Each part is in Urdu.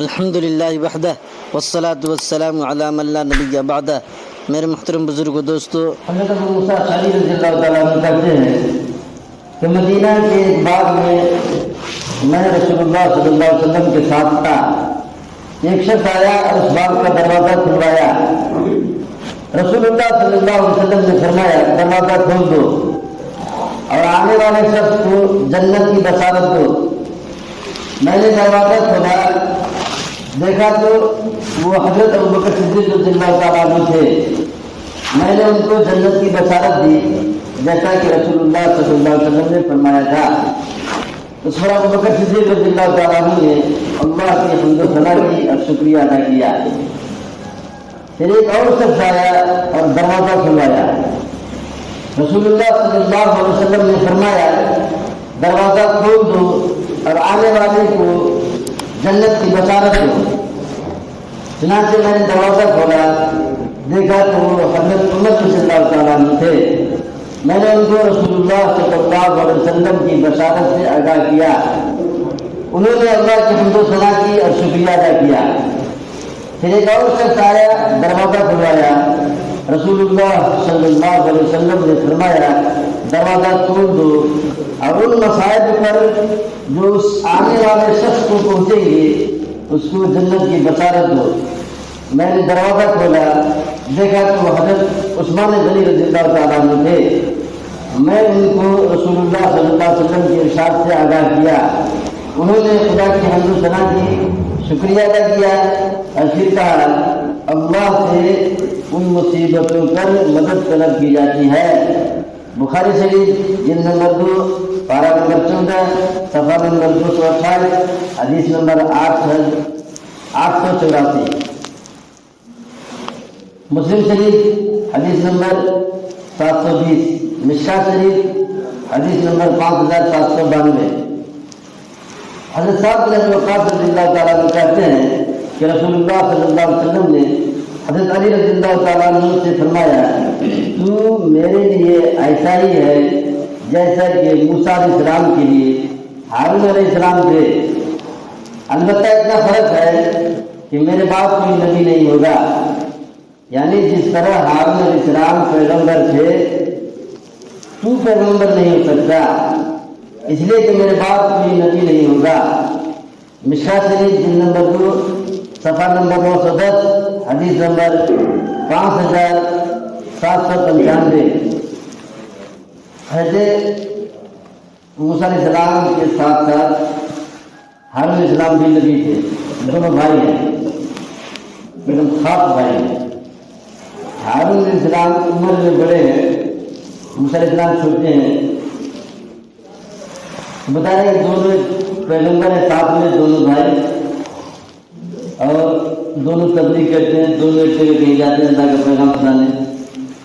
الحمدللہ وحدہ والصلاة والسلام علی من لا نبی بعدہ۔ میرے محترم بزرگ و دوستو، حضرت ابو موسیٰ اشعری رضی اللہ تعالیٰ عنہ کہتے ہیں کہ مدینہ کے ایک باغ میں رسول اللہ صلی اللہ علیہ وسلم کے ساتھ تھا۔ ایک شخص آیا اور اس باغ کا دروازہ کھلوایا۔ رسول اللہ صلی اللہ علیہ وسلم نے فرمایا دروازہ کھول دو اور آنے والے شخص کو جنت کی بشارت دو۔ میں نے دروازہ کھولا، دیکھا تو وہ حضرت ابوبکر صدیق رضی اللہ تعالیٰ عنہ تھے۔ میں نے ان کو جنت کی بشارت دی جیسا کہ رسول اللہ صلی اللہ علیہ وسلم نے فرمایا تھا۔ اس پر ابوبکر صدیق رضی اللہ تعالیٰ عنہ نے اللہ کی حمد و ثنا کی اور شکریہ ادا کیا۔ پھر ایک اور شخص آیا اور دروازہ کھلوایا۔ رسول اللہ صلی اللہ علیہ وسلم نے فرمایا دروازہ کھول دو اور آنے والے کو جنت کی بشارت دو۔ چنانچہ میں نے دروازہ کھولا، دیکھا تو وہ حضرت عمر رضی اللہ تعالیٰ عنہ تھے۔ میں نے ان کو رسول اللہ صلی اللہ علیہ وسلم کی بشارت سے آگاہ کیا۔ انہوں نے اللہ کی حمد و ثنا کی اور شکریہ ادا کیا۔ پھر ایک اور شخص آیا، دروازہ کھلوایا۔ رسول اللہ صلی اللہ علیہ وسلم نے فرمایا دروازہ کھول دو اور ان مصائب پر جو اس آنے والے شخص کو پہنچیں گے اس کو جنت کی بشارت دو۔ میں نے دروازہ کھولا، دیکھا تو وہ حضرت عثمان غنی رضی اللہ تعالیٰ عنہ تھے۔ میں ان کو رسول اللہ صلی اللہ علیہ وسلم کے ارشاد سے آگاہ کیا۔ انہوں نے خدا کی حمد و ثنا کی، شکریہ ادا کیا اور پھر کہا اللہ سے ان مصیبتوں پر مدد طلب کی جاتی ہے۔ بخاری شریف جلد نمبر 2 پارہ نمبر 14 صفحہ نمبر 228 حدیث نمبر 884۔ مسلم شریف حدیث نمبر 720، مشکاۃ شریف حدیث نمبر 5792۔ حضرت صاحب بن ابی وقاص رضی اللہ تعالیٰ عنہ کہتے ہیں کہ رسول اللہ صلی اللہ علیہ وسلم نے حضرت علی رضی اللہ تعالیٰ عنہ سے فرمایا تو میرے لیے ایسا ہی ہے جیسا کہ موسیٰ علیہ السلام کے لیے ہارون علیہ السلام تھے۔ البتہ اتنا فرق ہے کہ میرے بعد کوئی نبی نہیں ہوگا، یعنی جس طرح ہارون علیہ السلام پیغمبر تھے تو پیغمبر نہیں ہو سکتا، اس لیے کہ میرے بعد کوئی نبی نہیں ہوگا۔ مشکاۃ شریف جلد نمبر 2 صفحہ نمبر 910 حدیث نمبر 5795۔ حضرت موسیٰ علیہ السلام کے ساتھ ساتھ ہارون علیہ السلام بھی نبی تھے، دونوں بھائی ہیں، ایک دم خاص بھائی ہیں۔ ہارون علیہ السلام عمر میں بڑے ہیں، موسیٰ علیہ السلام چھوٹے ہیں۔ بتا رہے ہیں دونوں پیغمبر ہیں، ساتھ میں دونوں بھائی، اور دونوں تبلیغ کرتے ہیں، دونوں ایک جگہ کہیں جاتے ہیں اللہ کا پیغام سنانے۔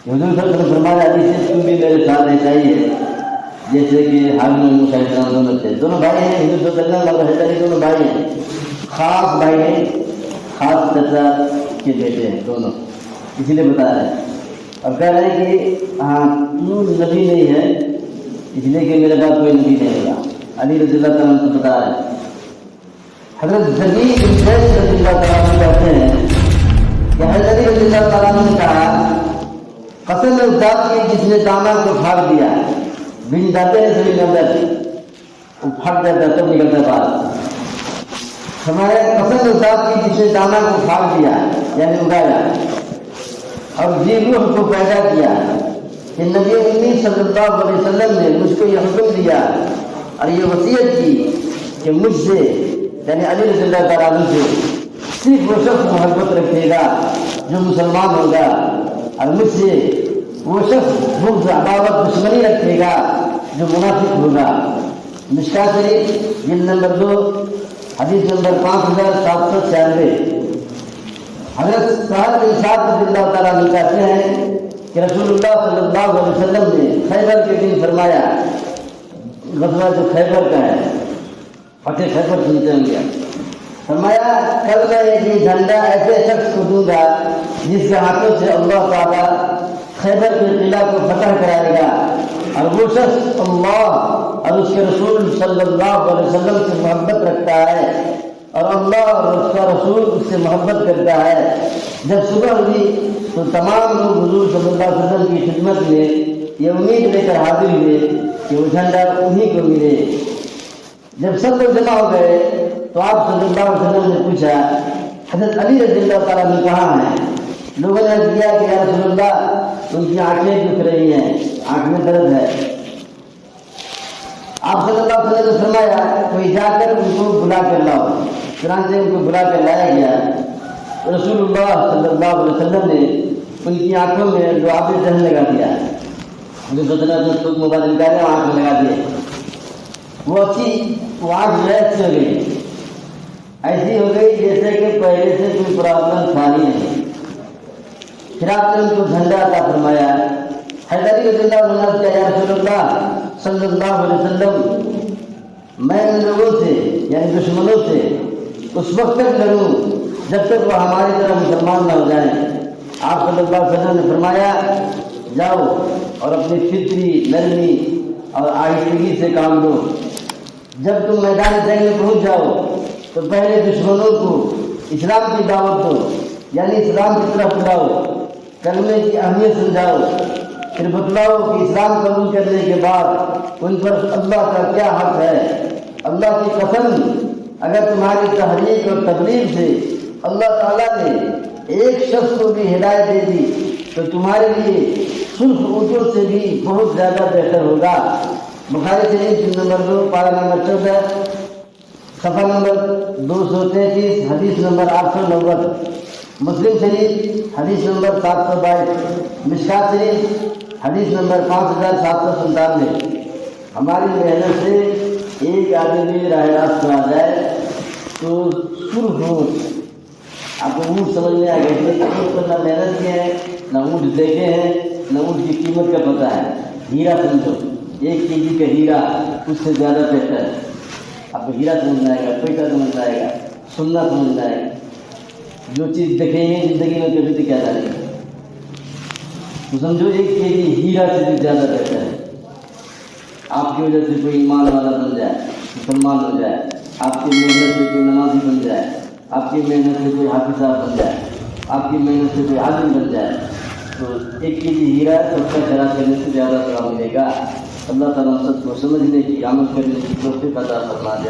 حضور صلی اللہ علیہ وسلم فرمایا حدیث سے تم بھی میرے ساتھ ایسا ہی ہے جیسے کہ ہارون اور موسیٰ علیہ السلام دونوں تھے، دونوں بھائی ہیں۔ حضور صلی اللہ علیہ وسلم دونوں بھائی ہیں، خاص بھائی ہیں، خاص چچا کے بیٹے ہیں دونوں، اسی لیے بتا رہے ہیں۔ اور کہہ رہے ہیں کہ ہاں تو نبی نہیں ہے اس لیے کہ میرے بعد کوئی نبی نہیں ہوگا۔ علی رضی اللہ تعالیٰ عنہ بتا رہے ہیں۔ حضرت زبیر بن زید رضی اللہ تعالیٰ عنہ کہتے ہیں کہ حضرت علی رضی اللہ تعالیٰ عنہ نے کہا قسم اس ذات کی جس نے دانا کو پھاڑ دیا، بن جاتے ہیں زمین کے اندر وہ پھٹ جاتا ہے تب نکلتا ہے باہر۔ ہمارے قسم اس ذات کی جس نے دانا کو پھاڑ دیا یعنی اگایا اور جی روح کو پیدا کیا کہ نبی امین صلی اللہ علیہ وسلم نے مجھ کو یہ حکم دیا اور یہ وصیت کی کہ مجھ سے یعنی علی رضی اللہ تعالیٰ عنہ سے صرف وہ شخص محبت رکھے گا جو مسلمان ہوگا، اور مجھ سے وہ شخص بغض عداوت دشمنی رکھے گا جو منافق ہوگا۔ مشکاۃ شریف جلد نمبر 2 حدیث نمبر 5796۔ حضرت سہل بن سعد رضی اللہ تعالیٰ عنہ کہتے ہیں کہ رسول اللہ صلی اللہ علیہ وسلم نے خیبر کے دن فرمایا، غزوہ جو خیبر کا ہے، فتح خیبر سنتے ہوں گے، فرمایا کل میں ایک جھنڈا ایسے شخص کو دوں گا جس کے ہاتھوں سے اللہ تعالیٰ خیبر کے قلعہ کو فتح کرائے گا، اور وہ شخص اللہ اور اس کے رسول صلی اللہ علیہ وسلم سے محبت رکھتا ہے اور اللہ اور اس کا رسول اس سے محبت کرتا ہے۔ جب صبح ہوئی تو تمام لوگ حضور صلی اللہ علیہ وسلم کی خدمت میں یہ امید لے کر حاضر ہوئے کہ وہ جھنڈا انہیں کو ملے۔ جب سب لوگ جمع ہو گئے تو آپ صلی اللہ علیہ وسلم نے پوچھا حضرت علی رضی اللہ تعالیٰ عنہ کہاں ہیں؟ لوگوں نے کیا کہ یا رسول اللہ ان کی آنکھیں دکھ رہی ہیں، آنکھ میں درد ہے۔ آپ صلی اللہ علیہ وسلم نے فرمایا کوئی جا کر ان کو بلا کر لاؤ۔ چنانچہ ان کو بلا کر لایا گیا۔ رسول اللہ صلی اللہ علیہ وسلم نے ان کی آنکھوں میں لعاب دہن لگا دیا۔ موبائل نکالے آنکھ میں لگا دیے۔ وہ آنکھ جو ہے اچھی ہو گئی، ایسی ہو گئی جیسے کہ پہلے سے کوئی پرابلم تھا ہی نہیں۔ پھر آپ نے ان کو جھنڈا عطا فرمایا۔ حیدر رضی اللہ عنہ نے کہا یا رسول اللہ صلی اللہ علیہ وسلم میں ان لوگوں سے یعنی دشمنوں سے اس وقت تک لڑوں جب تک وہ ہماری طرح مسلمان نہ ہو جائیں۔ آپ صلی اللہ علیہ وسلم نے فرمایا جاؤ اور اپنی فطری نرمی اور آہستگی سے کام لو۔ جب تم میدان جنگ میں پہنچ جاؤ تو پہلے دشمنوں کو اسلام کی دعوت دو، یعنی اسلام کی طرف بلاؤ، کلمے کی اہمیت سمجھاؤ، پھر بتلاؤ کہ اسلام قبول کرنے کے بعد ان پر اللہ کا کیا حق ہے۔ اللہ کی قسم اگر تمہاری تحریک اور تبلیغ سے اللہ تعالیٰ نے ایک شخص کو بھی ہدایت دے دی تو تمہارے لیے صرف اونٹوں سے بھی بہت زیادہ بہتر ہوگا۔ بخاری شریف نمبر 2 پارہ نمبر 14 صفحہ نمبر 233 حدیث نمبر 890، مسلم شریف حدیث نمبر 722، مشکات شریف حدیث نمبر 5797۔ ہماری محنت سے ایک آدمی راہ راست پر آ جائے تو سرخ اونٹ، آپ کو اونٹ سمجھ میں آ گیا کہ اس پر نہ محنت کی ہے، نہ اونٹ دیکھے ہیں، نہ اونٹ کی قیمت کا پتہ ہے۔ ہیرا سمجھو، 1 کیجی کا ہیرا اس سے زیادہ بہتر ہے۔ آپ کو ہیرا سمجھنا آئے گا، پیسہ سمجھنا آئے گا، سننا سمجھنا آئے گا۔ جو چیز دیکھیں گے زندگی میں کبھی دکھا جائے گا تو سمجھو 1 کیجی ہیرا سے بھی زیادہ بہتر ہے۔ آپ کی وجہ سے کوئی ایمان والا بن جائے، مسلمان ہو جائے، آپ کی محنت سے کوئی نمازی بن جائے، آپ کی محنت سے کوئی حافظ صاحب بن جائے، آپ کی محنت سے کوئی عالم بن جائے تو 1 کیجی ہیرا تو اس کا خیرات کرنے سے زیادہ ثواب ملے گا۔ اللہ تعالیٰ سب کو سمجھنے کی، عمل کرنے کی توفیق عطا فرما دے۔